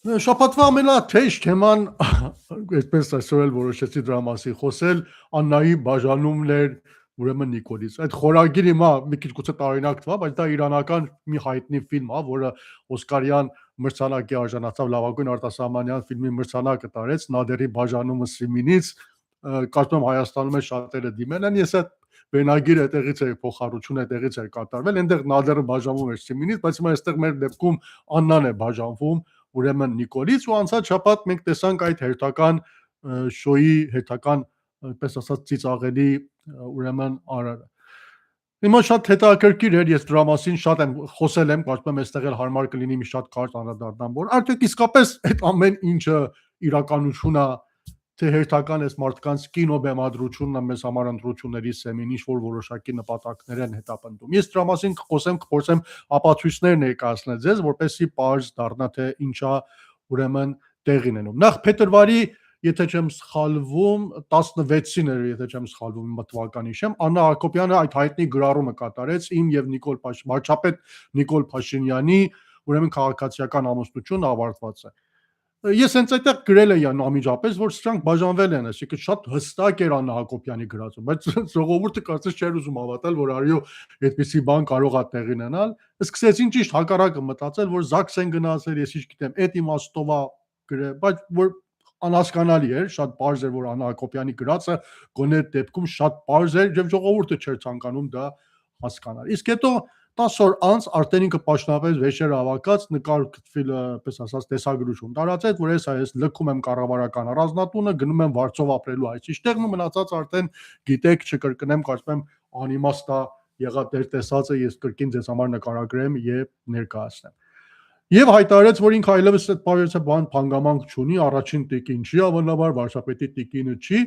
Շաբաթվա ամենաթեժ թեման, այդպես այսօր էլ որոշեցի դրա մասին խոսել, Աննայի բաժանումն էր ուրեմն Նիկոլից։ Այդ խորագիրը հիմա մի քիչ գուցե տարօրինակ թվա, բայց դա իրանական մի հայտնի ֆիլմ է, որը Օսկարյան մրցանակի արժանացավ, լավագույն արտասահմանյան ֆիլմի մրցանակը տարեց, Նադերի բաժանումը Սիմինից, կարծում եմ Հայաստանում էլ շատերը դիմել են, ես այդ բենագիրը այդտեղից էր փոխառությունը այդտեղից էր կատարվել, այնտեղ Նադերը բաժանվում էր Սիմինից, բայց հիմա այստեղ մեր դեպքում Աննան է բաժանվում ուրեմն Նիկոլից ու անցած շաբաթ մենք տեսանք այդ հերթական շոուի հերթական այդպես ասած ծիծաղելի ուրեմն արարը։ Հիմա շատ հետաքրքիր էր, ես դրա մասին շատ եմ խոսել եմ, կարծում եմ այստեղ էլ հարմար կլինի մի շատ կարճ անդրադառնամ, որ արդյոք իսկապես այդ ամեն ինչը իրականություն է, թե հերթական էս մարդկանց կինոբեմադրությունն է մեզ համար ընտրությունների սեմին, ինչ որ որոշակի նպատակներ են հետապնդում։ Ես դրա մասին կխոսեմ, կփորձեմ ապացույցներ ներկայացնել ձեզ, որպեսզի պարզ դառնա թե ինչա ուրեմն տեղին ունենում։ Նախ փետրվարի, եթե չեմ սխալվում, 16-ին էր, եթե չեմ սխալվում, իմ թվականի շեմ, Աննա Հակոբյանը այդ հայտնի գրառումը կատարեց իմ եւ վարչապետ Նիկոլ Փաշինյանի ուրեմն քաղաքացիական ամուսնությունն ավարտված է։ Ես հենց այդտեղ գրել էի անմիջապես, որ սրանք բաժանվել են, այսինքն շատ հստակ էր Աննա Հակոբյանի գրածը, բայց ժողովուրդը կարծես չէր ուզում հավատալ, որ արիո այդպիսի բան կարող է տեղի ունենալ։ Սկսեցին ճիշտ հակառակը մտածել, որ ԶԱԳՍ են գնացել, ես ինչ գիտեմ, այդ իմաստով է գրել, բայց որ անհասկանալի էր, շատ պարզ էր, որ Աննա Հակոբյանի գրածը գոնե դեպքում շատ պարզ էր եւ ժողովուրդը չէր ցանկանում դա հասկանալ։ Իսկ հետո 10 օր անց արդեն ինքը պաշտոնապես վեճեր հավաքած նկար քթվիլը, պես ասած, տեսագրություն տարածեց, որ ես լքում եմ կառավարական առանձնատունը, գնում եմ Վարձով ապրելու այս իշխտեղն ու մնացած արդեն գիտեք, չկրկնեմ, կարծում եմ անիմաստ է եղավ դեր տեսածը, ես կրկին ձեզ համար նկարագրեմ եւ ներկայացնեմ։ Եվ հայտարարեց, որ ինքը այլևս այդ բարյացը բան փանգամանք չունի, առաջին տիկին չի, ավանդաբար վարչապետի տիկինը չի,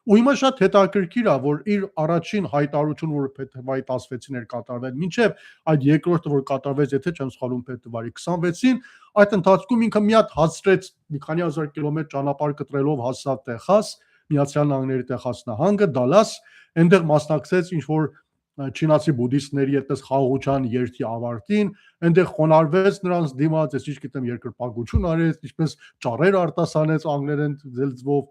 ու հիմա շատ հետաքրքիր է, որ իր առաջին հայտարարությունը, որ փետրվարի 16-ին էր կատարվել, մինչև այդ երկրորդը, որ կատարվեց, եթե չեմ սխալվում, փետրվարի 26-ին, այդ ընթացքում ինքը մի հատ հացրեց մի քանի հազար կիլոմետր ճանապարհ կտրելով հասավ Տեխաս, Միացյալ Նահանգների Տեխաս նահանգը, Դալաս, այնտեղ մասնակցեց ինչ որ չինացի բուդդիստների այդպես խաղաղության երթի ավարտին, այնտեղ խոնարհվեց նրանց դիմաց, ես ինչ գիտեմ, երկրպագություն արեց, ինչպես ճառեր արտասանեց անգլերեն ձելձվով,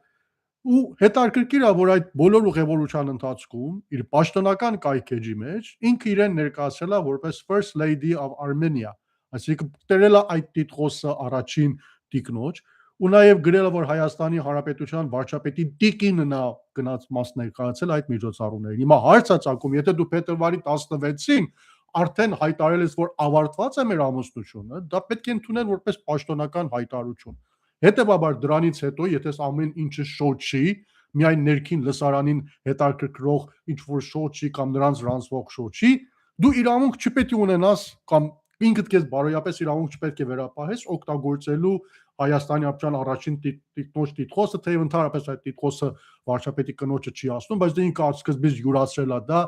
ու հետաքրքիր է, որ այդ բոլոր ուղևորության ընթացքում իր պաշտոնական կայքեջի մեջ ինքը իրեն ներկայացրել է որպես First Lady of Armenia, այսինքն տերել է այդ տիտղոսը առաջին տիկնոջ, ու նաև գրել է, որ Հայաստանի Հանրապետության վարչապետի տիկինը նա գնաց մաս ներկայացել այդ միջոցառումներին։ Հիմա հարց է ծագում, եթե դու փետրվարի 16-ին արդեն հայտարարել ես, որ ավարտված է մեր ամուսնությունը, դա պետք է ընդունել որպես պաշտոնական հայտարարություն։ Հետևաբար դրանից հետո, եթե ամեն ինչը շոու չի, միայն ներքին լսարանին հետաքրքրող ինչ որ շոու չի կամ նրանց ռանցվող շոու չի, դու իրավունք չպետք է ունենաս կամ ինքդ քեզ բարոյապես իրավունք չպետք է վերապահես օգտագործելու Հայաստանի Հանրապետության առաջին տիտղոս տիտղոսը, թեև ընդհանրապես այդ տիտղոսը վարչապետի կնոջը չի ասում, բայց դե ինքը սկզբից յուրացրել է դա,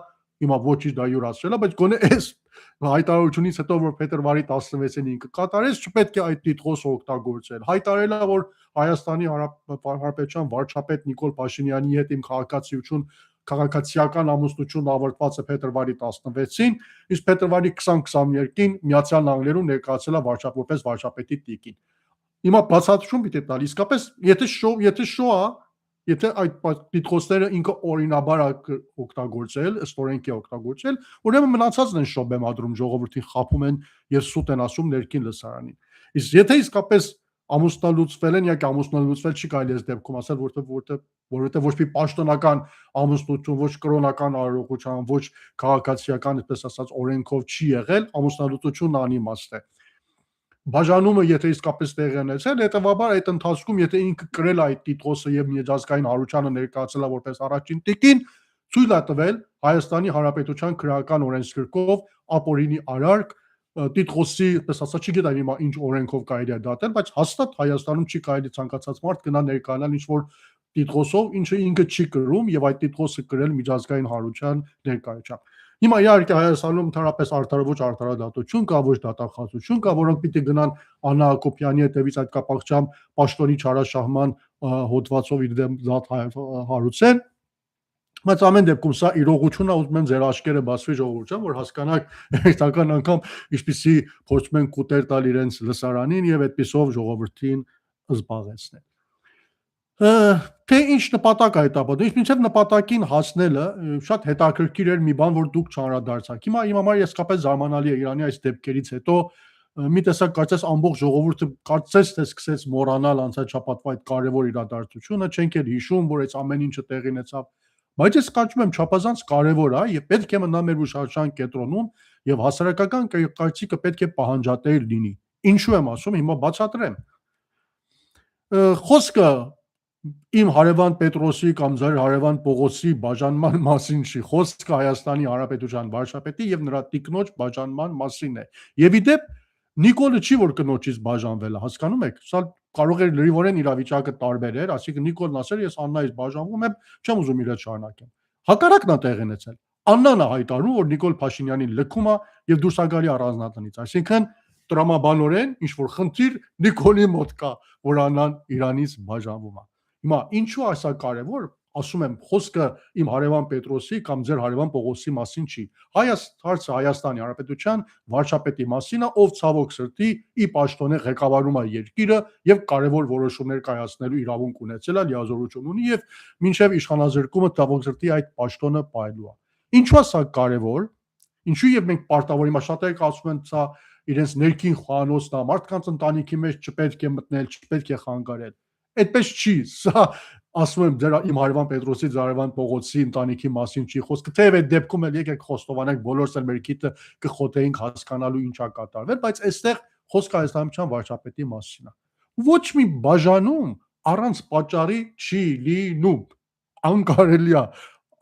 հիմա ոչինչ դա յուրացրել է, բայց գոնե այս հայտարարությունից հետո որ փետրվարի 16-ին ինքը կատարեց, չպետք է այդ տիտղոսը օգտագործել։ Հայտարարել է, որ Հայաստանի Հանրապետության վարչապետ Նիկոլ Փաշինյանի հետ իմ քաղաքացիական ամուսնությունն ավարտված է փետրվարի 16-ին, իսկ փետրվարի 20-22-ին Միացյալ Նահանգներում ներկայացել է որպես վարչապետի տիկին։ Հիմա բացատրություն պիտի տալ, իսկապես եթե շոու է, եթե այդ տիտղոսները ինքը օրինաբար օգտագործել, ըստ օրենքի օգտագործել, ուրեմն մնացածն են շոու բեմադրում, ժողովրդին խափում են եւ սուտ են ասում ներքին լսարանին։ Իսկ եթե իսկապես ամուսնալուծվել են, իհարկե ամուսնալուծվել չի կարելի այս դեպքում ասել, որովհետեւ ոչ մի պաշտոնական ամուսնություն, ոչ կրոնական արարողության, ոչ քաղաքացիական, այսպես ասած, օրենքով չի եղել, ամուսնալուծությունն անիմաստ է։ Բաժանումը եթե իսկապես տեղի ունեցել, հետեւաբար այդ ընթացքում եթե ինքը կրել է այդ տիտղոսը եւ միջազգային հարությանը ներկայացել է որպես առաջին տիկին, ցույց է տվել Հայաստանի Հանրապետության քրեական օրենսգրքով ապօրինի արարք, տիտղոսի, պես ասած, չգիտեմ հիմա ինչ օրենքով կարելի է դատել, բայց հաստատ Հայաստանում չի կարելի ցանկացած մարդ գնա ներկայանալ ինչ որ տիտղոսով, ինչը ինքը չի կրում եւ այդ տիտղոսը կրել միջազգային հարության ներկայությամբ։ Հիմա իհարկե Հայաստանում ընդհանրապես ոչ արդարադատություն կա, ոչ դատախազություն կա, որոնք պիտի գնան Աննա Հակոբյանի հետևից այդ կապակցությամբ պաշտոնի չարաշահման հոդվածով իր դեմ զատ հարուցեն, Բայց ամեն դեպքում սա իրողություն է, ուզում եմ ձեր աչքերը բացվի ժողովուրդ, որ հասկանաք հերթական անգամ ինչպիսի փորձում են կուտեր տալ իրենց լսարանին եւ այդպիսով ժողովրդին զբաղեցնել։ Թե ինչ նպատակ է դա բանը, ինչպես նպատակին հասնելը շատ հետաքրքիր էր մի բան, որ դուք չանդրադարձաք։ Հիմա իմ համար իսկապես զարմանալի է Իրանի այս դեպքերից հետո մի տեսակ կարծես ամբողջ ժողովուրդը կարծես թե սկսեց մոռանալ անցած շաբաթվա այդ կարևոր իրադարձությունը, չենք էլ հիշում, որ այս ամեն ինչը տեղի ունեցավ։ Բայց ես կարծում եմ չափազանց կարևոր է եւ պետք է մնա մեր ուշադրության կենտրոնում եւ հասարակական կարծիքը պետք է պահանջատեր լինի։ Ինչու եմ ասում, հիմա բացատրեմ։ Խոսքը իմ հարևան Պետրոսի կամ ձեր հարևան Պողոսի բաժանման մասին չի, խոսքը Հայաստանի Հանրապետության վարչապետի եւ նրա տիկնոջ բաժանման մասին է։ Եվ իդեպ Նիկոլը չի որ կնոջից բաժանվել է, հասկանում եք։ Սա կարող է լրիվորեն իրավիճակը տարբերեր, ասիկա Նիկոլն ասել ես Աննայից բաժանվում եմ, չեմ ուզում իրեն շարունակեմ։ Հակառակն է տեղի ունեցել։ Աննան է հայտարարում, որ Նիկոլ Փաշինյանի լքում է եւ դուրս է գալի առանձնատնից, այսինքն տրամաբանորեն ինչ որ խնդիր Նիկոլի մոտ կա, որ Աննան Իրանից բաժանվում է։ Հիմա ինչու է սա կարևոր, ասում եմ, խոսքը իմ հարևան Պետրոսի կամ ձեր հարևան Պողոսի մասին չի։ Հարցը Հայաստանի Հանրապետության վարչապետի մասին է, ով ցավոք սրտի ի պաշտոնե ղեկավարում է երկիրը եւ կարևոր որոշումներ կայացնելու իրավունք ունեցել է, լիազորություն ունի եւ մինչեւ իշխանազրկումը ցավոք սրտի այդ պաշտոնը պահելու է։ Ինչու է սա կարևոր։ Ինչու եւ մենք պարտավոր հիմա շատերը ասում են սա իրենց ներքին խոհանոցն է, մարդկանց ընտանիքի մեջ չպետք է մտնել, չպետք է խանգարել։ Այդպես չի, սա ասում եմ ձեր իմ հարևան Պետրոսի, ձեր հարևան Պողոսի ընտանիքի մասին չի խոսքը, թեև այդ դեպքում էլ եկեք խոստովանենք բոլորս էլ մեր քիթը կխոթեինք հասկանալու ինչա կատարվել, բայց այստեղ խոսքը Հայաստանության վարչապետի մասին է։ Ոչ մի բաժանում առանց պատճառի չի լինում։ Անկարելի է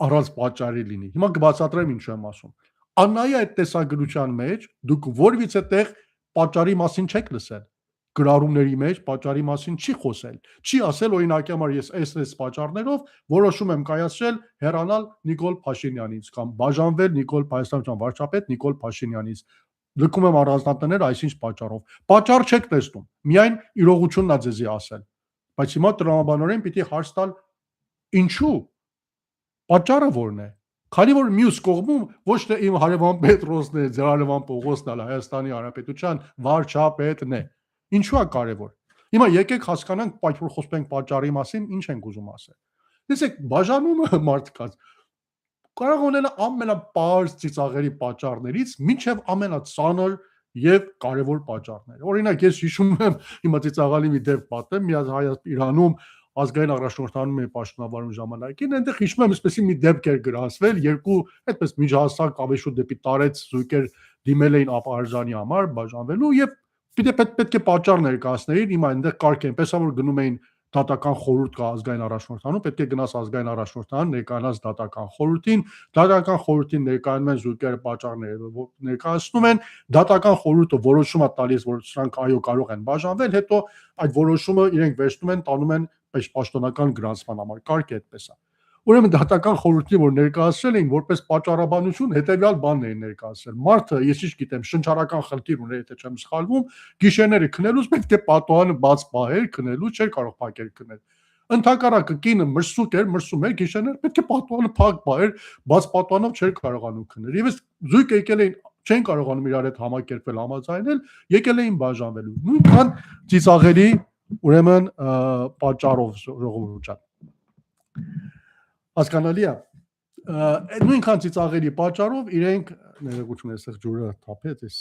առանց պատճառի լինի։ Հիմա կբացատրեմ ինչու եմ ասում։ Աննայի այդ տեսագրության մեջ դուք որևիցե տեղ պատճառի մասին չեք լսել։ Գրառումների մեջ պատճառի մասին չի խոսել։ Չի ասել օրինակի համար ես այս պատճառներով որոշում եմ կայացրել հեռանալ Նիկոլ Փաշինյանից կամ բաժանվել Նիկոլ Հայաստանյան վարչապետ Նիկոլ Փաշինյանից։ Լքում եմ առանձնատներ այսինչ պատճառով։ Պատճառ չեք տեսնում, միայն իրողությունն է ձեզի ասել։ Բայց հիմա տրամաբանորեն պիտի հարց տալ ինչու։ Պատճառը ո՞րն է։ Քանի որ մյուս կողմում ոչ թե իմ հարևան Պետրոսն է, ձեր հարևան Պողոսն է, Հայաստանի Հանրապետության վարչապետն է։ Ինչու է կարևոր։ Հիմա եկեք հասկանանք, բայց որ խոսենք պատճառի մասին, ինչ ենք ուզում ասել։ Տեսեք, բաժանումը մարդկանց կարող ունենա ամենապարզ ծիծաղելի պատճառներից մինչև ամենածանր եւ կարևոր պատճառներ։ Օրինակ ես հիշում եմ հիմա ծիծաղալի մի դեպք պատեմ, մի Իրանում ազգային առաջնորդանում է պաշտոնավարում ժամանակին, այնտեղ հիշում եմ, այսպեսի մի դեպք էր գրանցվել, երկու այդպես միջահասակ ավեշու դեպի տարեց զույգեր դիմել էին ապարժանի համար բաժանվելու եւ պետք է պատճառ ներկայացնեին, հիմա այնտեղ կարգ այնպես է որ գնում էին դատական խորհուրդ կա ազգային առաջնորդանում, պետք է գնաս ազգային առաջնորդան, ներկայանաս դատական խորհրդին ներկայանում են զույգերը պատճառները ներկայացնում են, դատական խորհուրդը որոշում է տալիս, որ սրանք այո կարող են բաժանվել, հետո այդ որոշումը իրենք վերցնում են, տանում են պաշտոնական գրանցման համար, կարգը այդպես է։ Ուրեմն դատական խորհրդի որ ներկայացրել էին որպես պատճառաբանություն հետեւյալ բանն էին ներկայացրել։ Մարդը, ես ինչ գիտեմ, շնչառական խնդիր ուներ, եթե չեմ սխալվում, գիշերները քնելուց պետք է պատուհանը բաց պահեր, քնելուց չէր կարող փակել քնել։ Ընդհակառակը կինը մրսուկ էր, մրսում էր, գիշերները պետք է պատուհանը փակ պահեր, բաց պատուհանով չէր կարողանում քնել։ Եվ այս զույգը եկել էին, չեն կարողանում իրար հետ համակերպվել, համաձայնել, եկել էին բաժանվելու։ Նույնքան ծիծաղելի ուրեմն պատճառով ժողովուրդ հասկանալի է։ Նույնքան ծիծաղելի պատճառով իրենք ներողություն այստեղ ջուրը թափեց, ես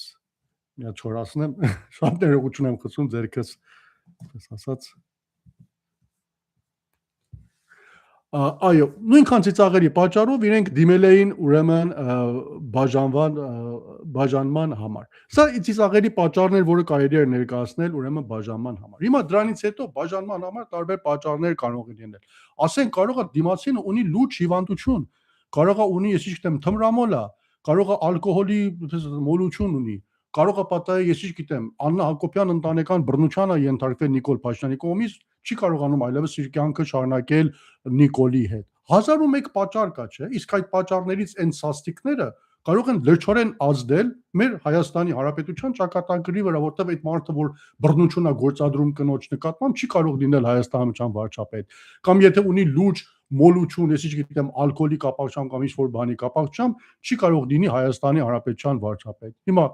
մի հատ չորացնեմ, շատ ներողություն եմ խնդրում ձերքս, այսպես ասած։ Այո, նույնքան ծիծաղելի պատճառով իրենք դիմել էին ուրեմն բաժանման համար։ Սա ծիծաղելի պատճառն էր, որը կարելի էր ներկայացնել ուրեմն բաժանման համար։ Հիմա դրանից հետո բաժանման համար տարբեր պատճառներ կարող են լինել։ Ասենք կարող է դիմացինը ունի լուրջ հիվանդություն, կարող է ունի, ես ինչ գիտեմ, թմրամոլ է, կարող է ալկոհոլի մոլություն ունի, կարող է պատահի, ես ինչ գիտեմ, Աննա Հակոբյան ընտանեկան բռնության է ենթարկվել Նիկոլ Փաշինյանի կողմից, չի կարողանում այլևս իր կյանքը շարունակել Նիկոլի հետ։ 1001 պատճառ կա, չէ՞։ Իսկ այդ պատճառներից այն սաստիկները կարող են լրջորեն ազդել մեր Հայաստանի Հանրապետության ճակատագրի վրա, որտեղ այդ մարդը, որ բռնություն է գործադրում կնոջ նկատմամբ, չի կարող լինել Հայաստանյան վարչապետ։ Կամ եթե ունի լուրջ մոլություն, ես չգիտեմ, ալկոհոլի կապակցությամբ կամ ինչ-որ բանի կապակցությամբ չի կարող լինի Հայաստանի Հանրապետության վարչապետ։ Հիմա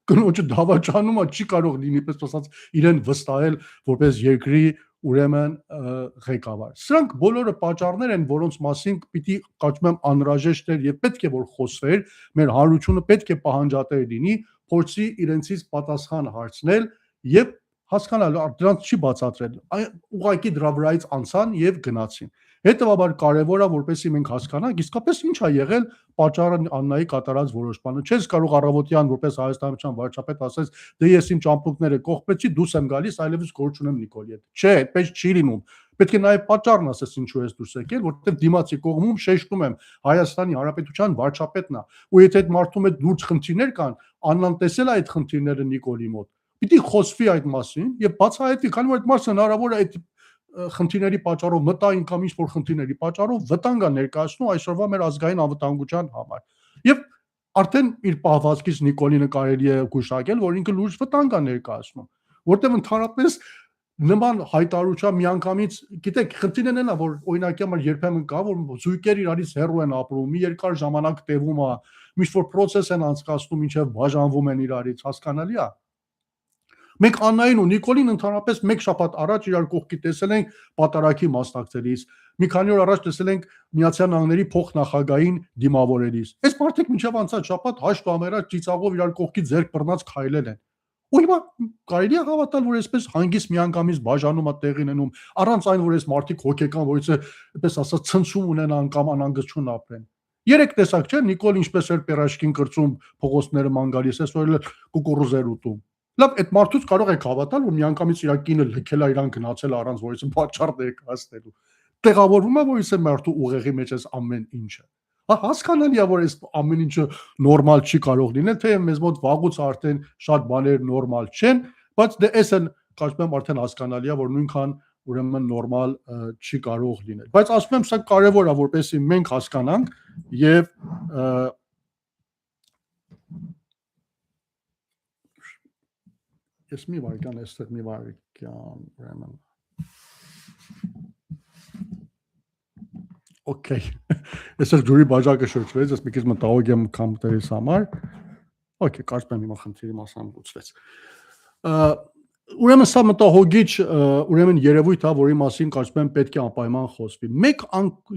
կնոջը դավաճանումը չի կարող լինի, պես ասած, իրեն վստահել որպես երկրի ուրեմն ղեկավար։ Սրանք բոլորը պատճառներ են, որոնց մասին պիտի կարծում եմ անհրաժեշտ էր եւ պետք է որ խոսվեր, մեր հանրությունը պետք է պահանջատեր լինի, փորձի իրենցից պատասխան հարցնել եւ հասկանալ, դրանց չի բացատրել, ուղղակի դրա վրայից անցան եւ գնացին։ Հետևաբար կարևոր է, որպեսզի մենք հասկանանք իսկապես ինչ է եղել պատճառը Աննայի կատարած որոշմանը։ Չես կարող առավոտյան որպես Հայաստանության վարչապետ ասես, դե ես իմ ճամփորդները կողպեցի, դուրս եմ գալիս, այլևս գործ չունեմ Նիկոլի հետ։ Չէ, այդպես չի լինում։ Պետք է նաև պատճառն ասես ինչու ես դուրս եկել, որովհետև դիմացի կողմում շեշտում եմ Հայաստանի Հանրապետության վարչապետն է, ու եթե այդ մարդու հետ լուրջ խնդիրներ կան, Աննան տեսել է այդ խնդիրները Նիկոլի մոտ։ Պիտի խոսվի այդ մասին եւ բացահայտվի, քանի որ այդ մարդը հնարավոր է այդ խնդիրների պատճառով մտային կամ ինչ-որ խնդիրների պատճառով վտանգ է ներկայացնում այսօրվա մեր ազգային անվտանգության համար։ Եվ արդեն իր պահվածքից Նիկոլինը կարելի է գուշակել, որ ինքը լուրջ վտանգ է ներկայացնում, որտեղ ընդհանրապես նման հայտարարության միանգամից, գիտեք, խնդիրն այն է, որ օրինակի համար երբեմն կա, որ զույգեր իրարից հեռու են ապրում, մի երկար ժամանակ տևում է, ինչ-որ process են անցկացնում, ինչև բաժանվում են իրարից, հասկանալի է։ Մենք Աննային ու Նիկոլին ընդհանրապես մեկ շաբաթ առաջ իրար կողքի տեսել ենք պատարագի մասնակցելիս, մի քանի օր առաջ տեսել ենք Միացյալ Նահանգների փոխնախագահային դիմավորելիս։ Այս մարդիկ մինչև անցած շաբաթ հաշտ ու ամերած ծիծաղով իրար կողքի ձեռք բռնած քայլել են։ Ու հիմա կարելի է հավատալ, որ այսպես հանգիստ միանգամից բաժանումը տեղի ունենում, առանց այն, որ այս մարդիկ հոգեկան որից այդպես ասած ցնցում ունենան կամ անհանգստություն ապրեն։ Երեք տեսակ չէ, Նիկոլ ինչպես էր պերաշկին կրծում փողոցները ման գալիս, այսօր էլ կուկուռուզեր ուտում։ Լավ, այդ մարդուց կարող եք հավատալ, որ միանգամից իր կինը լքել է իրան գնացել առանց որից պատճառ ներկայացնելու։ Տեղավորվում է, որ այս մարդու ուղեղի մեջ էս ամեն ինչը։ Հասկանալի է, որ այս ամեն ինչը նորմալ չի կարող լինել, թեև մեզ մոտ վաղուց արդեն շատ բաներ նորմալ չեն, բայց դե էս են կարծում եմ արդեն հասկանալի է, որ նույնքան ուրեմն նորմալ չի կարող լինել։ Բայց ասում եմ, սա կարևոր է, որպեսզի մենք հասկանանք եւ ես մի վարքան այստեղ մի վարքան ուրեմն Okay. Այսօր ջուրի բաժակը շրջվեց, ես մի քիչ մտահոգ եմ կամպյուտերից համար։ Okay, կարծում եմ հիմա խնդիրի մասը լուծվեց։ Ուրեմն սա մտահոգիչ, ուրեմն երևույթ է, որի մասին կարծում եմ պետք է անպայման խոսվի։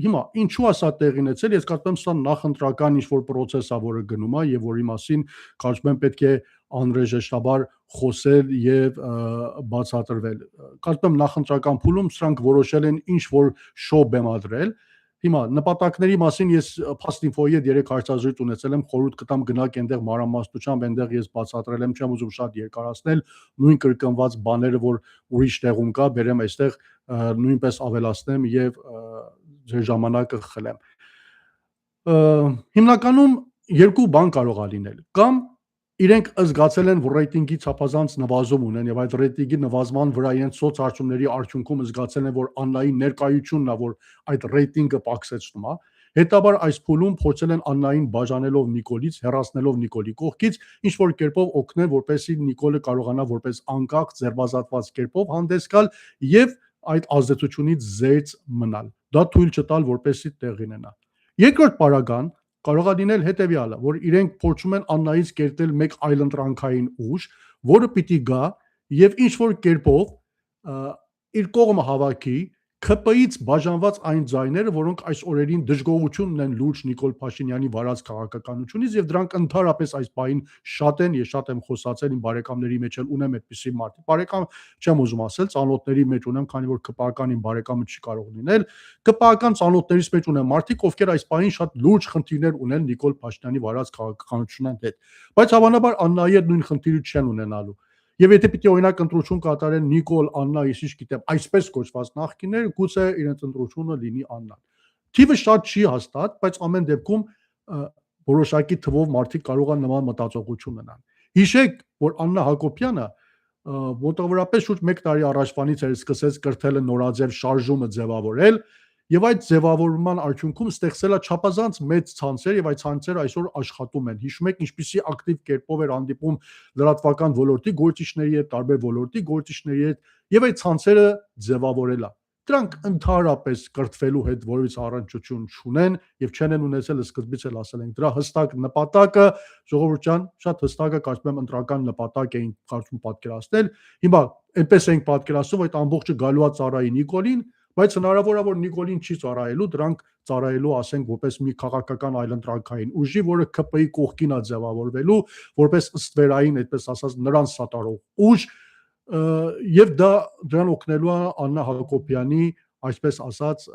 Հիմա ինչու է սա տեղի ունեցել, ես կարծում եմ սա նախընտրական ինչ-որ process է, որը գնում է եւ որի մասին կարծում եմ պետք է անհրաժեշտաբար խոսել եւ բացատրվել։ Կարծում եմ նախընտրական փուլում սրանք որոշել են ինչ-որ շոու բեմադրել։ Հիմա նպատակների մասին ես Fast Info-ի հետ 3 հարցազրույց ունեցել եմ, խորհուրդ կտամ գնաք այնտեղ մանրամասնությամբ, այնտեղ ես բացատրել եմ, չեմ ուզում շատ երկարացնել, նույն կրկնված բաները, որ ուրիշ տեղում կա, բերեմ այստեղ նույնպես ավելացնեմ եւ ձեր ժամանակը խլեմ։ Հիմնականում երկու բան կարող է լինել, կամ իրենք զգացել են, որ ռեյտինգի չափազանց նվազում ունեն եւ այդ ռեյտինգի նվազման վրա իրենց սոցարժումների արդյունքում զգացել են, որ Աննայի ներկայությունն է, որ այդ ռեյտինգը պակսեցնում է։ Հետաբար այս փուլում փորձել են Աննային բաժանելով Նիկոլից, հեռացնելով Նիկոլի կողքից, ինչ որ կերպով օգնել, որպեսզի Նիկոլը կարողանա որպես անկախ ձերբազատված կերպով հանդես գալ եւ այդ ազդեցությունից զերծ մնալ։ Դա թույլ չտալ, որպեսզի տեղի ունենա։ Երկրորդ պարագան կարող է լինել հետեւյալը, որ իրենք փորձում են Աննայից կերտել մեկ այլընտրանքային ուժ, որը պիտի գա եւ ինչ որ կերպով իր կողմը հավաքի ՔՊ-ից բաժանված այն ձայները, որոնք այս օրերին դժգոհություն ունեն լուրջ Նիկոլ Փաշինյանի վարած քաղաքականությունից եւ դրանք ընդհանրապես այս բային շատ են, ես շատ եմ խոսացել իմ բարեկամների մեջ էլ ունեմ այդպիսի մարդիկ։ Բարեկամ չեմ ուզում ասել, ծանոթների մեջ ունեմ, քանի որ ԿՊԱ-ական իմ բարեկամը չի կարող լինել։ ԿՊԱ-ական ծանոթներից մեջ ունեմ մարդիկ, ովքեր այս բային շատ լուրջ խնդիրներ ունեն Նիկոլ Փաշինյանի վարած քաղաքականության հետ։ Բայց հավանաբար Աննայի հետ նույն խնդիրը չեն ունենալու։ Եվ եթե պիտի օրինակ ընտրություն կատարեն Նիկոլ, Աննա, ես ինչ գիտեմ, այսպես կոչված նախկիններ, գուցե իրենց ընտրությունը լինի Աննան։ Թիվը շատ չի հաստատ, բայց ամեն դեպքում որոշակի թվով մարդիկ կարող են նման մտածողություն ունենան։ Հիշեք, որ Աննա Հակոբյանը մոտավորապես շուրջ 1 տարի առաջվանից էր սկսեց կրթելը նորաձև շարժումը ձևավորել, եւ այդ ձևավորման արդյունքում ստեղծել է չափազանց մեծ ցանցեր եւ այդ ցանցերը այսօր աշխատում են։ Հիշում եք ինչպիսի ակտիվ կերպով էր հանդիպում լրատվական ոլորտի գործիչների հետ, տարբեր ոլորտի գործիչների հետ եւ այդ ցանցերը ձևավորել է։ դրանք ընդհանրապես կրթվելու հետ որևէ առնչություն չունեն եւ չեն ունեցել սկզբից էլ ասել ենք դրա հստակ նպատակը ժողովուրդ ջան շատ հստակ է կարծում եմ ընտրական նպատակ էին կարծում պատկերացնել հիմա այնպես ենք պատկերացնում այդ ամբողջը գալու է ծառայի Նիկոլին բայց հնարավոր է որ Նիկոլին չի ծառայելու դրանք ծառայելու ասենք որպես մի քաղաքական այլընտրանքային ուժի որը ԿՊ-ի կողքին է ձևավորվելու որպես ըստվերային այդպես ասած նրանց սատարող ուժ եւ դա դրան օգնելու է Աննա Հակոբյանի այսպես ասած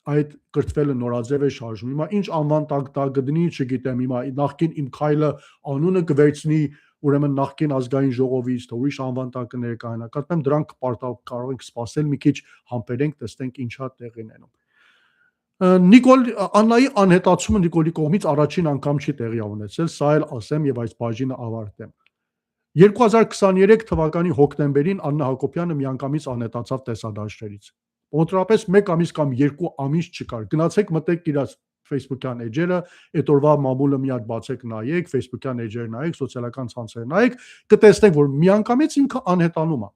այդ կրթվելը նորաձև է շարժում հիմա ինչ անվան տակ գտնի չգիտեմ հիմա նախքին իմ քայլը անունը կվերցնի ուրեմն նախքին ազգային ժողովից թե ուրիշ անվան տակ կներկայանա կարծում եմ դրանք կարող ենք սպասել մի քիչ համբերենք տեսնենք ինչա տեղի ունենում Նիկոլ Աննայի անհետացումը Նիկոլի կողմից առաջին անգամ չի տեղի ունեցել սա էլ ասեմ եւ այս բաժինը ավարտեմ 2023 թվականի հոկտեմբերին Աննա Հակոբյանը միանգամից անհետացավ տեսադաշտերից Մոտավորապես 1 ամիս կամ 2 ամիս չկար գնացեք մտեք իր Facebook-յան էջերը այդ օրվա մամուլը մի հատ բացեք նայեք Facebook-յան էջերը նայեք սոցիալական ցանցերը նայեք կտեսնեք որ միանգամից ինքը անհետանում է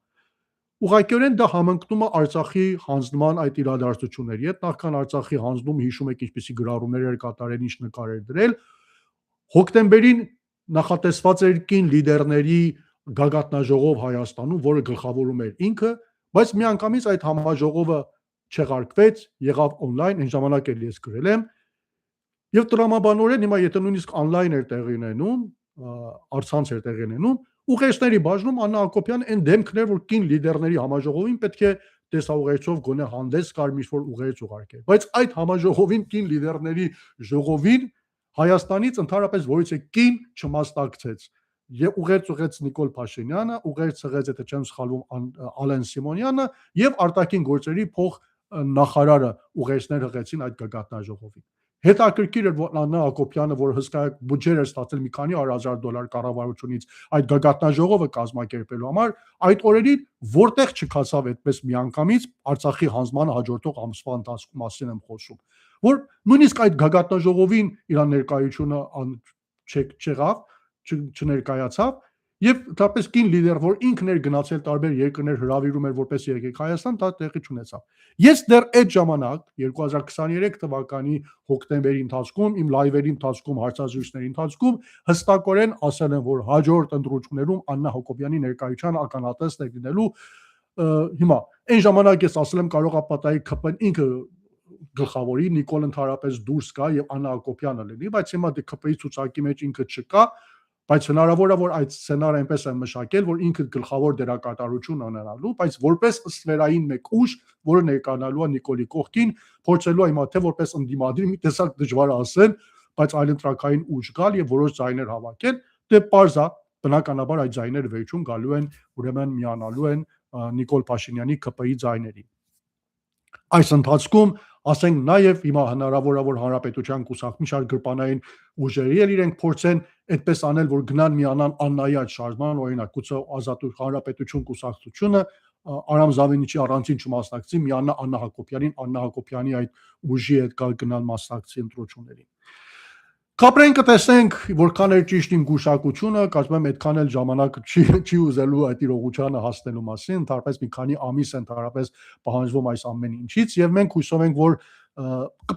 Ուղղակիորեն դա համընկնում է Արցախի հանձնման այդ իրադարձությունների հետ նախքան Արցախի հանձնում հիշում եք ինչպիսի գրառումներ էր կատարել ինչ նկարեր դրել հոկտեմբերին նախատեսված էր կին լիդերների գագաթնաժողով Հայաստանում, որը գլխավորում էր ինքը, բայց միանգամից այդ համաժողովը չեղարկվեց, եղավ on-line, այն ժամանակ էլ ես գրել եմ, եւ տրամաբանորեն հիմա եթե նույնիսկ on-line էր տեղի ունենում, առցանց էր տեղի ունենում, ուղերձների բաժնում Աննա Հակոբյանը այն դեմքն էր, որ կին լիդերների համաժողովին պետք է տեսաուղերձով գոնե հանդես կար մի-որ ուղերձ ուղարկել, բայց այդ համաժողովին կին լիդերների ժողովին Հայաստանից ընդհանրապես որից է կին չմասնակցեց եւ ուղերձ Նիկոլ Փաշինյանը, ուղերձ ցղեց եթե չեմ սխալվում Ալեն Սիմոնյանը եւ արտաքին գործերի փոխ նախարարը ուղերձներ հղեցին այդ գագաթնաժողովին։ Հետաքրքիր էր որ Աննա Հակոբյանը, որ հսկայակ բյուջեր էր ստացել մի քանի $100,000 կառավարությունից այդ գագաթնաժողովը կազմակերպելու համար, այդ օրերին որտեղ չքացավ այդպես միանգամից Արցախի հանձնման հաջորդող ամսվա ընթացքում մասին եմ խոսում, որ նույնիսկ այդ գագաթնաժողովին իր ներկայությունը չեղավ, չներկայացավ եւ դրապես կին լիդեր, որ ինքն էր գնացել տարբեր երկրներ հրավիրում էր որպես եկեք Հայաստան, դա տեղի չունեցավ։ Ես դեռ այդ ժամանակ 2023 թվականի հոկտեմբերի ընթացքում իմ լայվերի ընթացքում հարցազրույցների ընթացքում հստակորեն ասել եմ, որ հաջորդ ընտրություններում Աննա Հակոբյանի ներկայության ականատես է լինելու հիմա այն ժամանակ ես ասել եմ կարող է պատահի ԿՊ-ն ինքը գլխավորի Նիկոլ ընդհանրապես դուրս գա եւ Աննա Հակոբյանը լինի, բայց հիմա դե ԿՊ-ի ցուցակի մեջ ինքը չկա, բայց հնարավոր է որ այդ սցենարը այնպես է մշակել, որ ինքը գլխավոր դերակատարություն ունենալու, բայց որպես ստվերային մեկ ուժ, որը ներկայանալու է Նիկոլի կողքին, փորձելու է հիմա թե որպես ընդդիմադիր մի տեսակ դժվար է ասել, բայց այլընտրանքային ուժ գալ եւ որոշ ձայներ հավաքել, դե պարզ է, բնականաբար այդ ձայները վերջում գալու են, ուրեմն միանալու են Նիկոլ Փաշինյանի ԿՊ-ի ձայներին։ Այս ընթացքում ասենք նաև հիմա հնարավոր է որ հանրապետության կուսակցության շարք գրպանային ուժերի էլ իրենք փորձեն այդպես անել որ գնան միանան Աննայի այդ շարժման օրինակ գուցե ազատություն հանրապետություն կուսակցությունը Արամ Զավինիչի առանցին չմասնակցի միանա Աննա Հակոբյանին Աննա Հակոբյանի այդ ուժի հետ գնան մասնակցի ընտրություններին Կապրեն կտեսնենք որքան է ճիշտ իմ գուշակությունը, կարծում եմ այդքան էլ ժամանակ չի ուզելու այդ իրողությանը հասնելու մասին, ընդհանրապես մի քանի ամիս ընդհանրապես պահանջվում այս ամեն ինչից եւ մենք հույսով ենք որ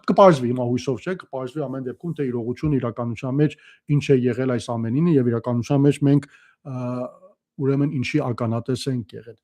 կպարզվի հիմա հույսով չէ, կպարզվի ամեն դեպքում թե իրողությունը իրականության մեջ ինչ է եղել այս ամենինը եւ իրականության մեջ մենք ուրեմն ինչի ականատես ենք եղել։